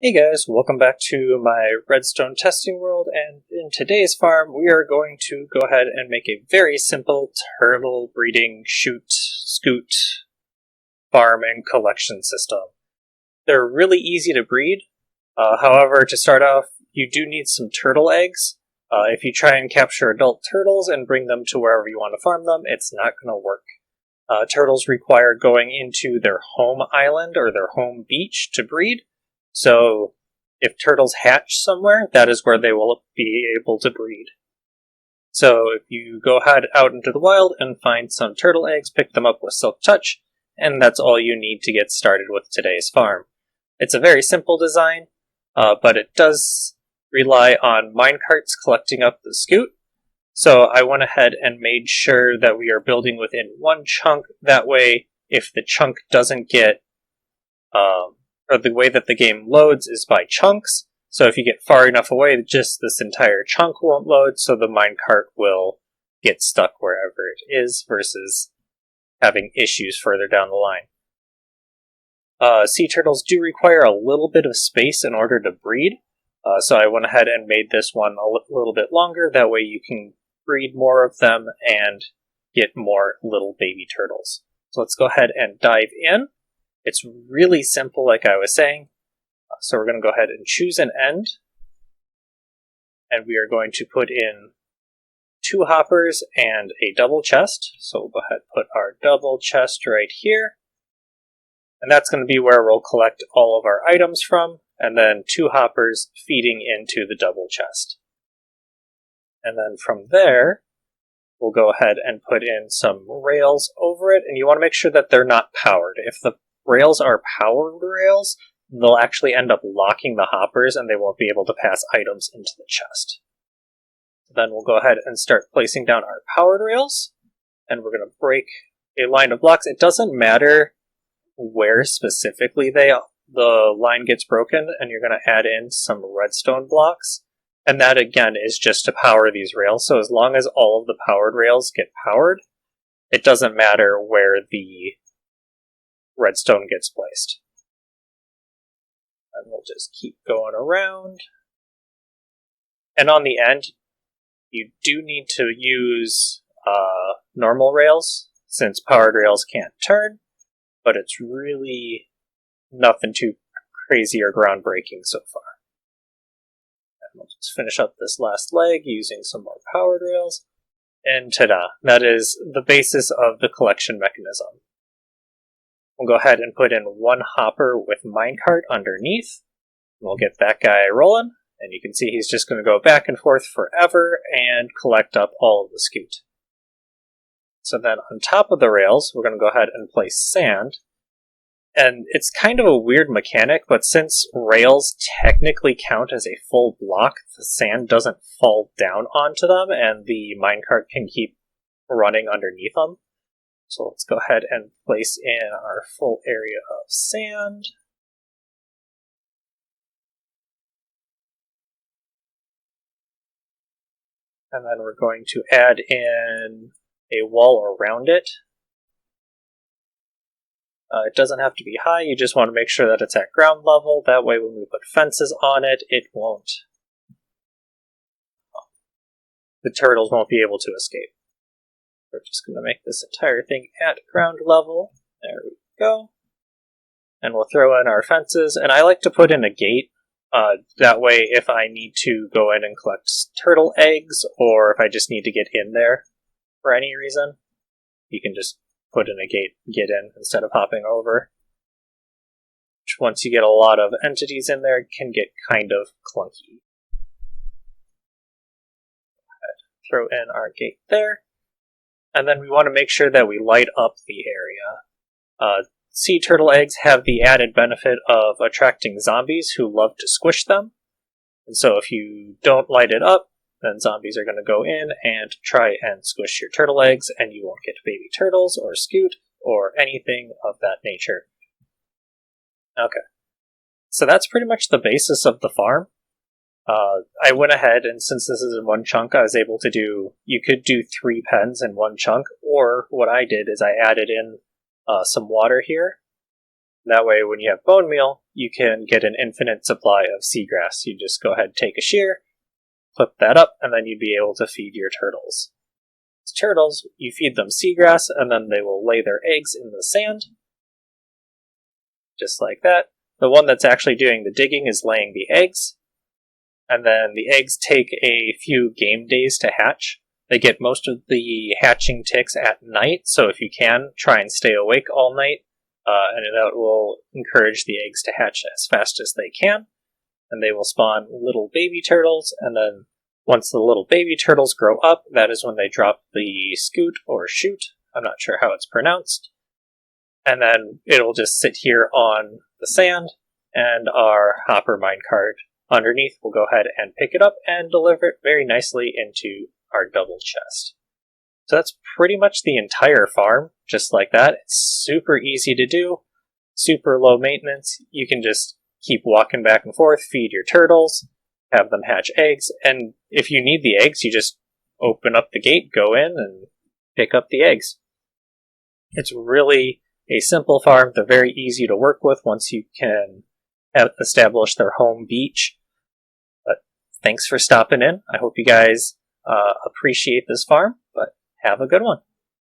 Hey guys, welcome back to my redstone testing world, and in today's farm we are going to go ahead and make a very simple turtle breeding scute farm and collection system. They're really easy to breed, however, to start off you do need some turtle eggs. If you try and capture adult turtles and bring them to wherever you want to farm them, it's not going to work. Turtles require going into their home island or their home beach to breed. So, if turtles hatch somewhere, that is where they will be able to breed. So, if you go out into the wild and find some turtle eggs, pick them up with Silk Touch, and that's all you need to get started with today's farm. It's a very simple design, but it does rely on minecarts collecting up the scute. So, I went ahead and made sure that we are building within one chunk. That way, if the chunk doesn't get or the way that the game loads is by chunks, so if you get far enough away, just this entire chunk won't load, so the minecart will get stuck wherever it is, versus having issues further down the line. Sea turtles do require a little bit of space in order to breed, so I went ahead and made this one a little bit longer, that way you can breed more of them and get more little baby turtles. So let's go ahead and dive in. It's really simple, like I was saying. So we're going to go ahead and choose an end. And we are going to put in 2 hoppers and a double chest. So we'll go ahead and put our double chest right here. And that's going to be where we'll collect all of our items from. And then 2 hoppers feeding into the double chest. And then from there, we'll go ahead and put in some rails over it. And you want to make sure that they're not powered. If the rails are powered rails, they'll actually end up locking the hoppers and they won't be able to pass items into the chest. Then we'll go ahead and start placing down our powered rails, and we're going to break a line of blocks. It doesn't matter where specifically the line gets broken, and you're going to add in some redstone blocks, and that again is just to power these rails. So as long as all of the powered rails get powered, it doesn't matter where the redstone gets placed. And we'll just keep going around. And on the end, you do need to use normal rails, since powered rails can't turn, but it's really nothing too crazy or groundbreaking so far. And we'll just finish up this last leg using some more powered rails. And ta-da! That is the basis of the collection mechanism. We'll go ahead and put in 1 hopper with minecart underneath. We'll get that guy rolling, and you can see he's just going to go back and forth forever and collect up all of the scute. So then on top of the rails, we're going to go ahead and place sand. And it's kind of a weird mechanic, but since rails technically count as a full block, the sand doesn't fall down onto them, and the minecart can keep running underneath them. So let's go ahead and place in our full area of sand. And then we're going to add in a wall around it. It doesn't have to be high, you just want to make sure that it's at ground level. That way when we put fences on it, the turtles won't be able to escape. We're just going to make this entire thing at ground level. There we go. And we'll throw in our fences. And I like to put in a gate. That way, if I need to go in and collect turtle eggs, or if I just need to get in there for any reason, you can just put in a gate, get in, instead of hopping over. Which, once you get a lot of entities in there, can get kind of clunky. Throw in our gate there. And then we want to make sure that we light up the area. Sea turtle eggs have the added benefit of attracting zombies who love to squish them. And so if you don't light it up, then zombies are going to go in and try and squish your turtle eggs, and you won't get baby turtles or scute or anything of that nature. Okay. So that's pretty much the basis of the farm. I went ahead, and since this is in one chunk, I was able to you could do 3 pens in one chunk, or what I did is I added in some water here. That way, when you have bone meal, you can get an infinite supply of seagrass. You just go ahead and take a shear, clip that up, and then you'd be able to feed your turtles. Turtles, you feed them seagrass, and then they will lay their eggs in the sand. Just like that. The one that's actually doing the digging is laying the eggs, and then the eggs take a few game days to hatch. They get most of the hatching ticks at night, so if you can, try and stay awake all night, and that will encourage the eggs to hatch as fast as they can, and they will spawn little baby turtles, and then once the little baby turtles grow up, that is when they drop the Scute or Shoot. I'm not sure how it's pronounced. And then it'll just sit here on the sand, and our hopper minecart underneath will go ahead and pick it up and deliver it very nicely into our double chest. So that's pretty much the entire farm, just like that. It's super easy to do, super low maintenance. You can just keep walking back and forth, feed your turtles, have them hatch eggs, and if you need the eggs, you just open up the gate, go in, and pick up the eggs. It's really a simple farm. They're very easy to work with once you can establish their home beach. But thanks for stopping in. I hope you guys appreciate this farm, but have a good one.